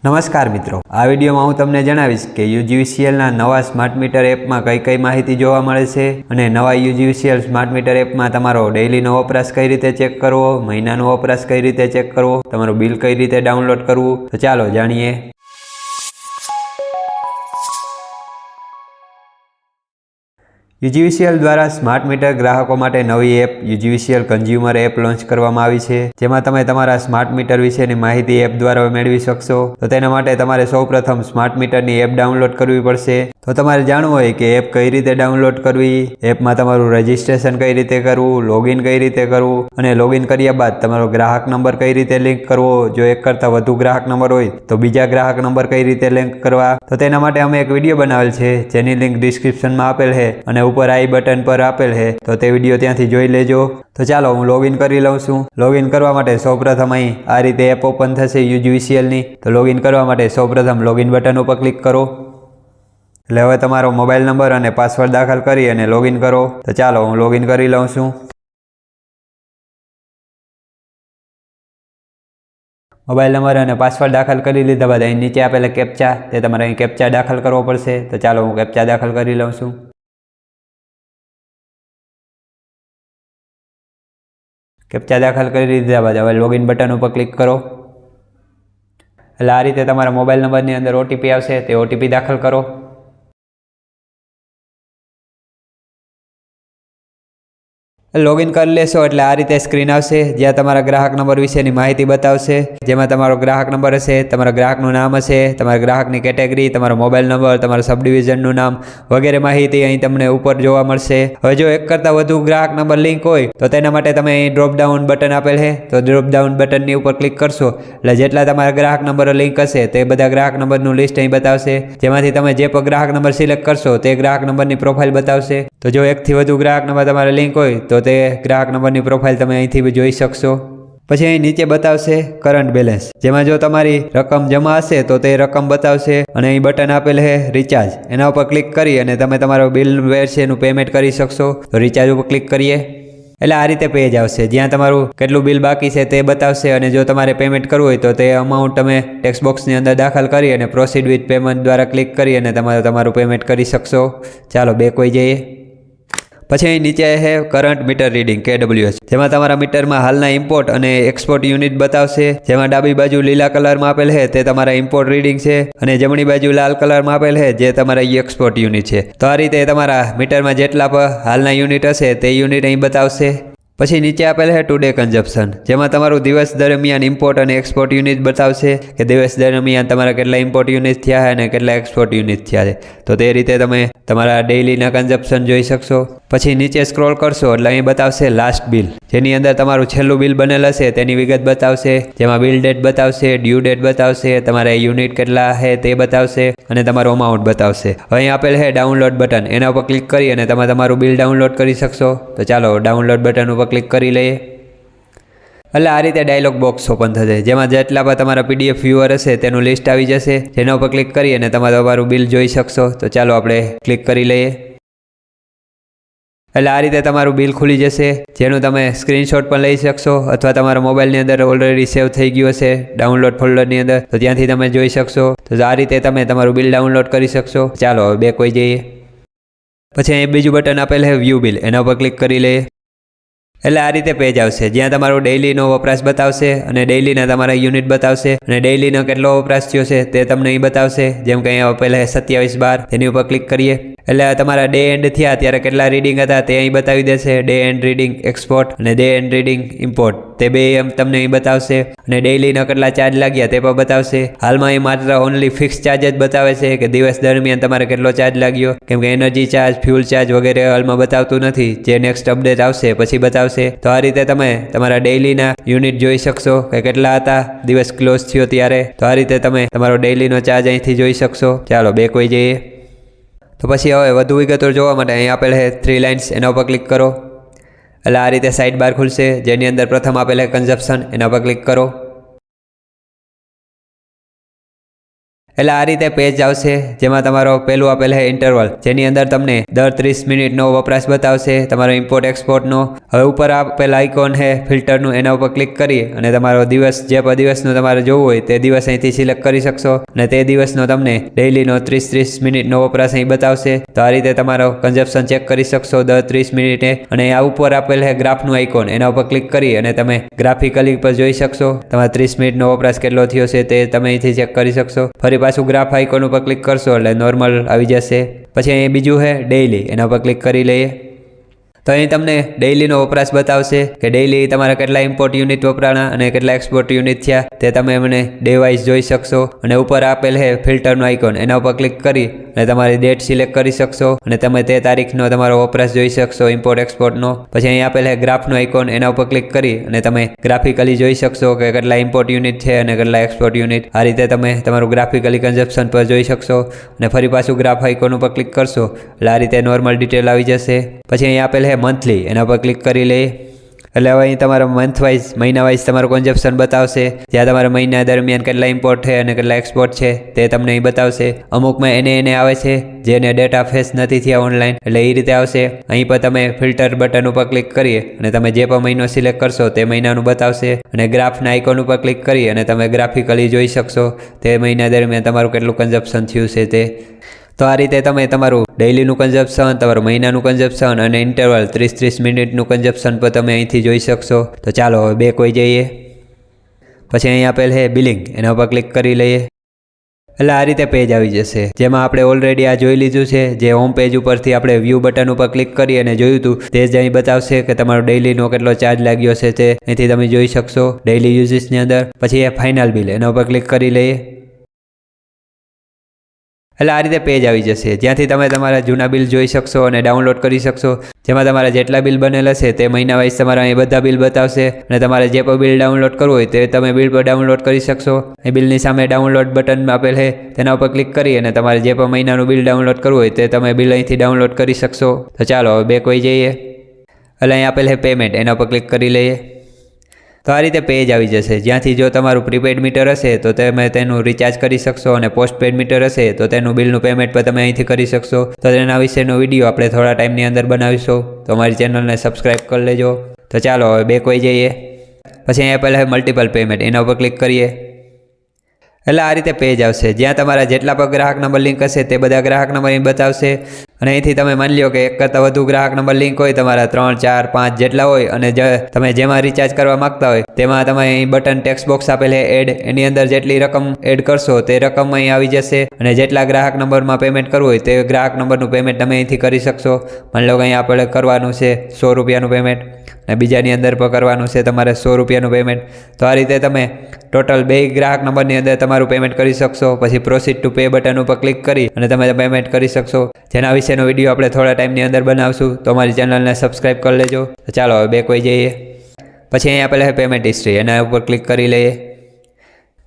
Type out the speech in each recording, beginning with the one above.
નમસ્કાર મિત્રો, આ વિડીયોમાં હું તમને જણાવીશ કે યુજીવીસીએલના નવા સ્માર્ટ મીટર એપમાં કઈ માહિતી જોવા મળે છે અને નવા યુજીવીસીએલ સ્માર્ટ મીટર એપમાં તમારો ડેઈલીનો વપરાશ કઈ રીતે ચેક કરવો, મહિનાનો વપરાશ કઈ રીતે ચેક કરવો, તમારું બિલ કઈ રીતે ડાઉનલોડ કરવું, તો ચાલો જાણીએ। યુજીવીસીએલ દ્વારા સ્માર્ટ મીટર ગ્રાહકો માટે નવી app UGVCL consumer app launch કરવામાં આવી છે, જેમાં તમે તમારા સ્માર્ટ મીટર વિશેની માહિતી એપ દ્વારા મેળવી શકશો। તો તેના માટે તમારે સૌપ્રથમ સ્માર્ટ મીટરની એપ ડાઉનલોડ કરવી પડશે। તો તમારે જાણવું હોય કે એપ કઈ રીતે ડાઉનલોડ કરવી, એપમાં તમારું રજિસ્ટ્રેશન કઈ રીતે કરવું, લોગિન કઈ રીતે કરવું અને લોગિન કર્યા બાદ તમારો ગ્રાહક નંબર કઈ રીતે લિંક કરવો, જો એક કરતાં વધુ ગ્રાહક નંબર હોય તો બીજા ગ્રાહક નંબર કઈ રીતે લિંક કરવા, તો તેના માટે અમે એક વિડીયો બનાવેલ છે જેની લિંક ડિસ્ક્રિપ્શનમાં આપેલ છે અને ઉપર આઈ બટન પર આપેલ છે, તો તે વિડીયો ત્યાંથી જોઈ લેજો। તો ચાલો હું લોગિન કરી લઉં છું। લોગિન કરવા માટે સૌપ્રથમ અહીં આ રીતે એપ ઓપન થશે યુજીવીસીએલની। તો લોગિન કરવા માટે સૌપ્રથમ લોગિન બટન ઉપર ક્લિક કરો। એટલે હવે તમારો મોબાઈલ નંબર અને પાસવર્ડ દાખલ કરી અને લોગિન કરો। તો ચાલો હું લોગિન કરી લઉં છું। મોબાઈલ નંબર અને પાસવર્ડ દાખલ કરી લીધા બાદ અહીં નીચે આપેલા કેપ્ચા તે તમારે અહીં કેપ્ચા દાખલ કરવો પડશે। તો ચાલો હું કેપ્ચા દાખલ કરી લઉં છું। કેપ્ચા દાખલ કરી લીધા બાદ હવે લોગિન બટન ઉપર ક્લિક કરો। એટલે આ રીતે તમારા મોબાઈલ નંબરની અંદર ઓટીપી આવશે, તે ઓટીપી દાખલ કરો। લોગિન કરી લેશો એટલે આ રીતે સ્ક્રીન આવશે, જ્યાં તમારા ગ્રાહક નંબર વિશેની માહિતી બતાવશે, જેમાં તમારો ગ્રાહક નંબર હશે, તમારા ગ્રાહકનું નામ હશે, તમારા ગ્રાહકની કેટેગરી, તમારો મોબાઈલ નંબર, તમારા સબ ડિવિઝનનું નામ વગેરે માહિતી અહીં તમને ઉપર જોવા મળશે। હવે જો એક કરતાં વધુ ગ્રાહક નંબર લિંક હોય તો તેના માટે તમે અહીં ડ્રોપ ડાઉન બટન આપેલ છે, તો ડ્રોપ ડાઉન બટનની ઉપર ક્લિક કરશો એટલે જેટલા તમારા ગ્રાહક નંબર લિંક હશે તે બધા ગ્રાહક નંબરનું લિસ્ટ અહીં બતાવશે, જેમાંથી તમે જે પણ ગ્રાહક નંબર સિલેક્ટ કરશો તે ગ્રાહક નંબરની પ્રોફાઇલ બતાવશે। તો જો એકથી વધુ ગ્રાહક નંબર તમારે લિંક હોય તો તે ગ્રાહક નંબરની પ્રોફાઇલ તમે અહીંથી જોઈ શકશો। પછી અહીં નીચે બતાવશે કરંટ બેલેન્સ, જેમાં જો તમારી રકમ જમા હશે તો તે રકમ બતાવશે અને અહીં બટન આપેલ છે રિચાર્જ, એના ઉપર ક્લિક કરી અને તમે તમારો બિલ વેર છે એનું પેમેન્ટ કરી શકશો। તો રિચાર્જ ઉપર ક્લિક કરીએ એટલે આ રીતે પેજ આવશે, જ્યાં તમારું કેટલું બિલ બાકી છે તે બતાવશે અને જો તમારે પેમેન્ટ કરવું હોય તો તે અમાઉન્ટ તમે ટેક્સ્ટ બોક્સની અંદર દાખલ કરી અને પ્રોસીડ વિથ પેમેન્ટ દ્વારા ક્લિક કરી અને તમારું પેમેન્ટ કરી શકશો। ચાલો બેક વહી જઈએ। પછી અહીં નીચે છે કરંટ મીટર રીડિંગ KWH, જેમાં તમારા મીટરમાં હાલના ઇમ્પોર્ટ અને એક્સપોર્ટ યુનિટ બતાવશે, જેમાં ડાબી બાજુ લીલા કલરમાં આપેલ છે તે તમારા ઇમ્પોર્ટ રીડિંગ છે અને જમણી બાજુ લાલ કલરમાં આપેલ છે જે તમારા એક્સપોર્ટ યુનિટ છે। તો આ રીતે તમારા મીટરમાં જેટલા પણ હાલના યુનિટ હશે તે યુનિટ અહીં બતાવશે। પછી નીચે આપેલ છે ટુડે કન્ઝપ્શન, જેમાં તમારું દિવસ દરમિયાન ઇમ્પોર્ટ અને એક્સપોર્ટ યુનિટ બતાવશે કે દિવસ દરમિયાન તમારા કેટલા ઇમ્પોર્ટ યુનિટ થયા છે અને કેટલા એક્સપોર્ટ યુનિટ થયા છે, તો તે રીતે તમે તમારા ડેઇલીના કન્ઝપ્શન જોઈ શકશો। પછી નીચે સ્ક્રોલ કરશો એટલે અહીં બતાવશે લાસ્ટ બિલ, જેની અંદર તમારું છેલ્લું બિલ બનેલ હશે તેની વિગત બતાવશે, જેમાં બિલ ડેટ બતાવશે, ડ્યુ ડેટ બતાવશે, તમારા યુનિટ કેટલા છે તે બતાવશે અને તમારો અમાઉન્ટ બતાવશે। અહીં આપેલ છે ડાઉનલોડ બટન, એના ઉપર ક્લિક કરી અને તમે તમારું બિલ ડાઉનલોડ કરી શકશો। તો ચાલો ડાઉનલોડ બટન ઉપર ક્લિક કરી લઈએ એટલે આ રીતે ડાયલોગ બોક્સ ઓપન થશે, જેમાં જેટલા પણ તમારા PDF વ્યુઅર હશે તેનું લિસ્ટ આવી જશે, જેના ઉપર ક્લિક કરી અને તમારું બિલ જોઈ શકશો। તો ચાલો આપણે ક્લિક કરી લઈએ એટલે આ રીતે તમારું બિલ ખુલી જશે, જેનું તમે સ્ક્રીનશોટ પણ લઈ શકશો અથવા તમારા મોબાઈલની અંદર ઓલરેડી સેવ થઈ ગયું હશે ડાઉનલોડ ફોલ્ડરની અંદર, તો ત્યાંથી તમે જોઈ શકશો। તો આ રીતે તમે તમારું બિલ ડાઉનલોડ કરી શકશો। ચાલો હવે બેક વહી જઈએ। પછી અહીં બીજું બટન આપેલ છે વ્યૂ બિલ, એના ઉપર ક્લિક કરી લઈએ એટલે આ રીતે પેજ આવશે, જ્યાં તમારો ડેઇલીનો વપરાશ બતાવશે અને ડેઇલીના તમારા યુનિટ બતાવશે અને ડેઇલીનો કેટલો વપરાશ થયો છે તે તમને અહીં બતાવશે, જેમ કે અહીંયા આપેલ છે 27/12, તેની ઉપર ક્લિક કરીએ એટલે તમારા ડે એન્ડ થયા ત્યારે કેટલા રીડિંગ હતા તે અહીં બતાવી દેશે, ડે એન્ડ રીડિંગ એક્સપોર્ટ અને ડે એન્ડ રીડિંગ ઇમ્પોર્ટ તે બે તમને અહીં બતાવશે અને ડેઇલીના કેટલા ચાર્જ લાગ્યા તે પણ બતાવશે। હાલમાં અહીં માત્ર ઓનલી ફિક્સ ચાર્જ જ બતાવે છે કે દિવસ દરમિયાન તમારે કેટલો ચાર્જ લાગ્યો, કેમ કે એનર્જી ચાર્જ, ફ્યુલ ચાર્જ વગેરે હાલમાં બતાવતું નથી, જે નેક્સ્ટ અપડેટ આવશે પછી બતાવશે। તો આ રીતે તમે તમારા ડેઇલીના યુનિટ જોઈ શકશો કે કેટલા હતા દિવસ ક્લોઝ થયો ત્યારે। તો આ રીતે તમે તમારો ડેઇલીનો ચાર્જ અહીંથી જોઈ શકશો। ચાલો બેક વહી જઈએ। તો પછી હવે વધુ વિગતો જોવા માટે અહીં આપેલ છે 3 લાઇન્સ, એના ઉપર ક્લિક કરો એટલે આ રીતે સાઇડ બાર ખુલશે, જેની અંદર પ્રથમ આપેલ છે કન્ઝપ્શન, એના પર ક્લિક કરો એટલે આ રીતે પેજ આવશે, જેમાં તમારો પહેલું આપેલ છે ઇન્ટરવલ, જેની અંદર તમને દર 30 મિનિટનો વપરાશ બતાવશે તમારો ઇમ્પોર્ટ એક્સપોર્ટનો. હવે ઉપર આપેલ આઇકોન છે ફિલ્ટરનું, એના ઉપર ક્લિક કરી અને તમારો દિવસ, જે દિવસનું તમારે જોવું હોય તે દિવસ અહીંથી સિલેક્ટ કરી શકશો અને તે દિવસનો તમને ડેઇલીનો 30 મિનિટનો વપરાશ અહીં બતાવશે. તો આ રીતે તમારો કન્ઝપ્શન ચેક કરી શકશો દર 30 મિનિટે. અને આ ઉપર આપેલ છે ગ્રાફનું આઇકોન, એના ઉપર ક્લિક કરી અને તમે ગ્રાફિકલી પર જોઈ શકશો તમારા 30 મિનિટનો વપરાશ કેટલો થયો છે તે તમે અહીંથી ચેક કરી શકશો. ફરી પાછું ગ્રાફ આઇકોન ઉપર ક્લિક કરશો એટલે નોર્મલ આવી જશે. પછી અહીં બીજું છે ડેઇલી, એના પર ક્લિક કરી લઈએ. તો અહીં તમને ડેઇલીનો વપરાશ બતાવશે કે ડેઇલી તમારા કેટલા ઇમ્પોર્ટ યુનિટ વપરાણા અને કેટલા એક્સપોર્ટ યુનિટ થયા તે તમે મને ડે વાઇઝ જોઈ શકશો. અને ઉપર આપેલ છે ફિલ્ટરનું આઇકોન, એના ઉપર ક્લિક કરી અને તમારી ડેટ સિલેક્ટ કરી શકશો અને તમે તે તારીખનો તમારો વપરાશ જોઈ શકશો ઇમ્પોર્ટ એક્સપોર્ટનો. પછી અહીં આપેલ છે ગ્રાફનું આઇકોન, એના ઉપર ક્લિક કરી અને તમે ગ્રાફિકલી જોઈ શકશો કે કેટલા ઇમ્પોર્ટ યુનિટ છે અને કેટલા એક્સપોર્ટ યુનિટ. આ રીતે તમે તમારું ગ્રાફિકલી કન્ઝપ્શન પર જોઈ શકશો. અને ફરી પાછું ગ્રાફ આઇકોન ઉપર ક્લિક કરશો એટલે આ રીતે નોર્મલ ડિટેલ આવી જશે. પછી અહીં આપેલ છે મંથલી, એના પર ક્લિક કરી લઈએ. એટલે હવે અહીં તમારા મંથ વાઇઝ, મહિના વાઇઝ તમારું કન્ઝપ્શન બતાવશે, જ્યાં તમારા મહિના દરમિયાન કેટલા ઇમ્પોર્ટ છે અને કેટલા એક્સપોર્ટ છે તે તમને અહીં બતાવશે. અમુકમાં એને આવે છે જેને ડેટા ફેસ નથી થયા ઓનલાઈન, એટલે એ રીતે આવશે. અહીં પર તમે ફિલ્ટર બટન ઉપર ક્લિક કરીએ અને તમે જે પણ મહિનો સિલેક્ટ કરશો તે મહિનાનું બતાવશે. અને ગ્રાફના આઇકોન ઉપર ક્લિક કરી અને તમે ગ્રાફિકલી જોઈ શકશો તે મહિના દરમિયાન તમારું કેટલું કન્ઝપ્શન થયું છે તે. તો આ રીતે તમે તમારું ડેઇલીનું કન્ઝપ્શન, તમારું મહિનાનું કન્ઝપ્શન અને ઇન્ટરવલ 30 મિનિટનું કન્ઝપ્શન પર તમે અહીંથી જોઈ શકશો. તો ચાલો હવે બેક હોઈ જઈએ. પછી અહીં આપેલ છે બિલિંગ, એના ઉપર ક્લિક કરી લઈએ. એટલે આ રીતે પેજ આવી જશે, જેમાં આપણે ઓલરેડી આ જોઈ લીધું છે. જે હોમ પેજ ઉપરથી આપણે વ્યૂ બટન ઉપર ક્લિક કરી અને જોયું હતું તે જ અહીં બતાવશે કે તમારો ડેઇલીનો કેટલો ચાર્જ લાગ્યો છે તે અહીંથી તમે જોઈ શકશો ડેઇલી યુઝિસની અંદર. પછી એ ફાઇનલ બિલ, એના ઉપર ક્લિક કરી લઈએ. એટલે આ રીતે પેજ આવી જશે, જ્યાંથી તમે તમારા જૂના બિલ જોઈ શકશો અને ડાઉનલોડ કરી શકશો. જેમાં તમારા જેટલા બિલ બનેલા છે તે મહિના વાઇઝ તમારા અહીં બધા બિલ બતાવશે. અને તમારે જે પણ બિલ ડાઉનલોડ કરવું હોય તે તમે બિલ પર ડાઉનલોડ કરી શકશો. એ બિલની સામે ડાઉનલોડ બટન આપેલ છે, તેના ઉપર ક્લિક કરી અને તમારે જે પણ મહિનાનું બિલ ડાઉનલોડ કરવું હોય તે તમે બિલ અહીંથી ડાઉનલોડ કરી શકશો. તો ચાલો હવે બેક હોઈ જઈએ. એટલે અહીં આપેલ છે પેમેન્ટ, એના ઉપર ક્લિક કરી લઈએ. તો આ રીતે પેજ આવી જશે, જ્યાંથી જો તમારું પ્રીપેડ મીટર હશે તો તમે તેનું રિચાર્જ કરી શકશો અને પોસ્ટપેડ મીટર હશે તો તેનું બિલનું પેમેન્ટ પણ તમે અહીંથી કરી શકશો. તો તેના વિશેનો વિડીયો આપણે થોડા ટાઈમની અંદર બનાવીશું, તો અમારી ચેનલને સબસ્ક્રાઈબ કરી લેજો. તો ચાલો હવે બેક હોઈ જઈએ. પછી અહીંયા પહેલાં મલ્ટિપલ પેમેન્ટ, એના ઉપર ક્લિક કરીએ. એટલે આ રીતે પેજ આવશે, જ્યાં તમારા જેટલા પણ ગ્રાહક નંબર લિંક હશે તે બધા ગ્રાહક નંબર અહીં બતાવશે. અને અહીંથી તમે માની લો કે એક કરતાં વધુ ગ્રાહક નંબર લિંક હોય, તમારા 3, 4, 5 જેટલા હોય અને તમે જેમાં રિચાર્જ કરવા માગતા હોય તેમાં તમે અહીં બટન ટેક્સ્ટ બોક્સ આપેલ છે એડ, એની અંદર જેટલી રકમ એડ કરશો તે રકમ અહીં આવી જશે. અને જેટલા ગ્રાહક નંબરમાં પેમેન્ટ કરવું હોય તે ગ્રાહક નંબરનું પેમેન્ટ તમે અહીંથી કરી શકશો. માની લો કે અહીં આપણે કરવાનું છે 100 રૂપિયાનું પેમેન્ટ અને બીજાની અંદર પણ કરવાનું છે તમારે 100 રૂપિયાનું પેમેન્ટ. તો આ રીતે તમે ટોટલ 2 ગ્રાહક નંબરની અંદર તમારું પેમેન્ટ કરી શકશો. પછી પ્રોસીડ ટુ પે બટન ઉપર ક્લિક કરી અને તમે પેમેન્ટ કરી શકશો, જેના વિશેનો વિડીયો આપણે થોડા ટાઈમની અંદર બનાવશું. તો અમારી ચેનલને સબસ્ક્રાઈબ કરી લેજો. તો ચાલો હવે બેક હોઈ જઈએ. પછી અહીં આપેલ છે પેમેન્ટ હિસ્ટ્રી, એના ઉપર ક્લિક કરી લઈએ.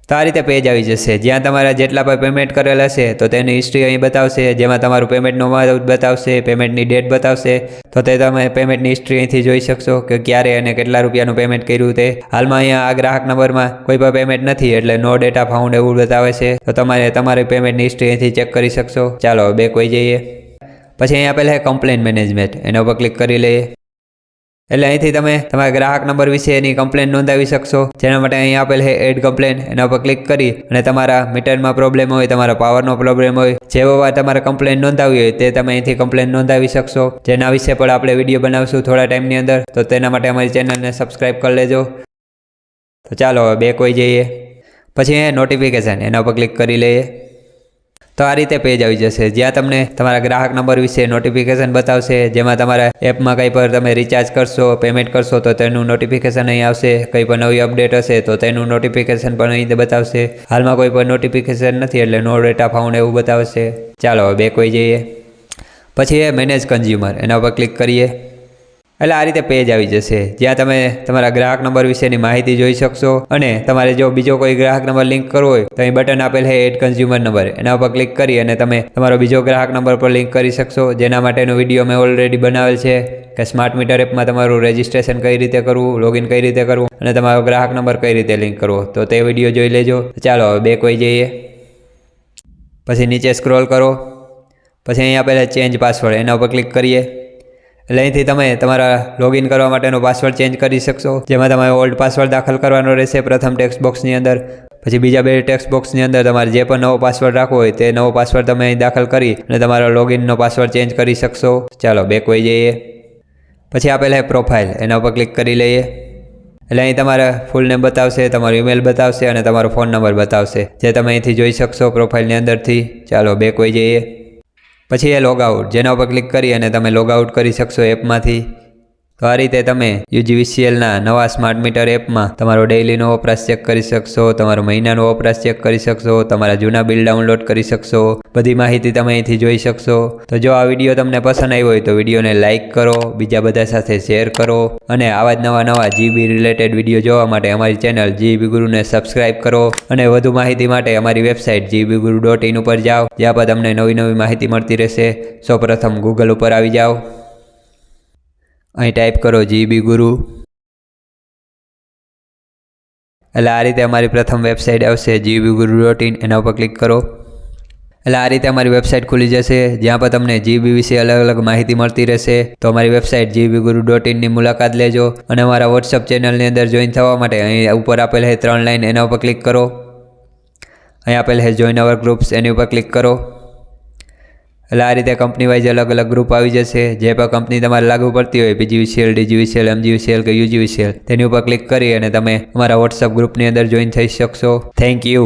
તો આ રીતે પેજ આવી જશે, જ્યાં તમારા જેટલા પણ પેમેન્ટ કરેલા હશે તો તેની હિસ્ટ્રી અહીં બતાવશે, જેમાં તમારું પેમેન્ટનો અમાઉન્ટ બતાવશે, પેમેન્ટની ડેટ બતાવશે. તો તે તમે પેમેન્ટની હિસ્ટ્રી અહીંથી જોઈ શકશો કે ક્યારે અને કેટલા રૂપિયાનું પેમેન્ટ કર્યું તે. હાલમાં અહીંયા આ ગ્રાહક નંબરમાં કોઈ પણ પેમેન્ટ નથી એટલે નો ડેટા ફાઉન્ડ એવું બતાવે છે. તો તમારી પેમેન્ટની હિસ્ટ્રી અહીંથી ચેક કરી શકશો. ચાલો બેક હોઈ જઈએ. પછી અહીં આપેલ છે કમ્પ્લેન મેનેજમેન્ટ, એના ઉપર ક્લિક કરી લઈએ. એટલે અહીંથી તમે તમારા ગ્રાહક નંબર વિશે એની કમ્પ્લેન નોંધાવી શકશો. જેના માટે અહીં આપેલ છે એડ કમ્પ્લેન, એના ઉપર ક્લિક કરી અને તમારા મીટરમાં પ્રોબ્લેમ હોય, તમારા પાવરનો પ્રોબ્લેમ હોય, જેવો વાર તમારે કમ્પ્લેન નોંધાવી હોય તે તમે અહીંથી કમ્પ્લેન નોંધાવી શકશો. જેના વિશે પણ આપણે વિડીયો બનાવશું થોડા ટાઈમની અંદર. તો તેના માટે અમારી ચેનલને સબસ્ક્રાઈબ કરી લેજો. તો ચાલો હવે બેક હોઈ જઈએ. પછી નોટિફિકેશન, એના ઉપર ક્લિક કરી લઈએ. તો આ રીતે પેજ આવી જશે, જ્યાં તમને તમારા ગ્રાહક નંબર વિશે નોટિફિકેશન બતાવશે. જેમાં તમારા એપમાં કંઈ પર તમે રિચાર્જ કરશો, પેમેન્ટ કરશો તો તેનું નોટિફિકેશન અહીં આવશે. કંઈ પણ નવી અપડેટ હશે તો તેનું નોટિફિકેશન પણ અહીં બતાવશે. હાલમાં કોઈ પણ નોટિફિકેશન નથી એટલે નો ડેટા ફાઉન્ડ એવું બતાવશે. ચાલો હવે બેક હોઈ જઈએ. પછી મેનેજ કન્ઝ્યુમર, એના ઉપર ક્લિક કરીએ. એટલે આ રીતે પેજ આવી જશે, જ્યાં તમે તમારા ગ્રાહક નંબર વિશેની માહિતી જોઈ શકશો. અને તમારે જો બીજો કોઈ ગ્રાહક નંબર લિંક કરવો હોય તો અહીં બટન આપેલ છે એડ કન્ઝ્યુમર નંબર, એના ઉપર ક્લિક કરી અને તમે તમારો બીજો ગ્રાહક નંબર પર લિંક કરી શકશો. જેના માટેનો વિડીયો મેં ઓલરેડી બનાવેલ છે કે સ્માર્ટ મીટર એપમાં તમારું રજિસ્ટ્રેશન કઈ રીતે કરવું, લોગિન કઈ રીતે કરવું અને તમારો ગ્રાહક નંબર કઈ રીતે લિંક કરવો. તો તે વિડીયો જોઈ લેજો. ચાલો હવે બેક હોઈ જઈએ. પછી નીચે સ્ક્રોલ કરો, પછી અહીંયા પહેલાં ચેન્જ પાસવર્ડ એના ઉપર ક્લિક કરીએ એટલે અહીંથી તમે તમારા લોગિન કરવા માટેનો પાસવર્ડ ચેન્જ કરી શકશો, જેમાં તમારે ઓલ્ડ પાસવર્ડ દાખલ કરવાનો રહેશે પ્રથમ ટેક્સ્ટ બોક્સની અંદર. પછી બીજા 2 ટેક્સ્ટ બોક્સની અંદર તમારે જે પણ નવો પાસવર્ડ રાખવો હોય તે નવો પાસવર્ડ તમે અહીં દાખલ કરી અને તમારો લોગિનનો પાસવર્ડ ચેન્જ કરી શકશો. ચાલો બેક વહી જઈએ. પછી આપેલા પ્રોફાઇલ એના ઉપર ક્લિક કરી લઈએ એટલે અહીં તમારા ફૂલ નેમ બતાવશે, તમારો ઈમેલ બતાવશે અને તમારો ફોન નંબર બતાવશે, જે તમે અહીંથી જોઈ શકશો પ્રોફાઇલની અંદરથી. ચાલો બેક વહી જઈએ. પછી એ લોગઆઉટ જેના ઉપર ક્લિક કરી અને તમે લોગઆઉટ કરી શકશો એપમાંથી. તો આ રીતે તમે UGVCLના નવા સ્માર્ટ મીટર એપમાં તમારો ડેઇલીનો વપરાશ ચેક કરી શકશો, તમારો મહિનાનો વપરાશ ચેક કરી શકશો, તમારા જૂના બિલ ડાઉનલોડ કરી શકશો, બધી માહિતી તમે અહીંથી જોઈ શકશો. તો જો આ વિડીયો તમને પસંદ આવ્યો હોય તો વિડીયોને લાઇક કરો, બીજા બધા સાથે શેર કરો અને આવા જ નવા GB રિલેટેડ વિડીયો જોવા માટે અમારી ચેનલ GB ગુરુને સબસ્ક્રાઇબ કરો અને વધુ માહિતી માટે અમારી વેબસાઇટ gbguru.in ઉપર જાઓ, જ્યાં પર તમને નવી માહિતી મળતી રહેશે. સૌપ્રથમ ગૂગલ ઉપર આવી જાઓ, અહીં ટાઈપ કરો GB ગુરુ એટલે આ રીતે અમારી પ્રથમ વેબસાઇટ આવશે gbguru.in. એના ઉપર ક્લિક કરો એટલે આ રીતે અમારી વેબસાઇટ ખુલી જશે, જ્યાં પર તમને GB વિશે અલગ માહિતી મળતી રહેશે. તો અમારી વેબસાઇટ gbguru.in ની મુલાકાત લેજો અને અમારા વોટ્સઅપ ચેનલની અંદર જોઈન થવા માટે અહીં ઉપર આપેલ છે 3 લાઈન, એના ઉપર ક્લિક કરો. અહીં આપેલ છે જોઈન અવર ગ્રુપ્સ, એની ઉપર ક્લિક કરો એટલે આ રીતે કંપની વાઇઝ અલગ ગ્રુપ આવી જશે. જે પણ કંપની તમારે લાગુ પડતી હોય PGVCL, DGVCL, MGVCL કે UGVCL તેની ઉપર ક્લિક કરી અને તમે અમારા વોટ્સઅપ ગ્રુપની અંદર જોઈન થઈ શકશો. Thank you.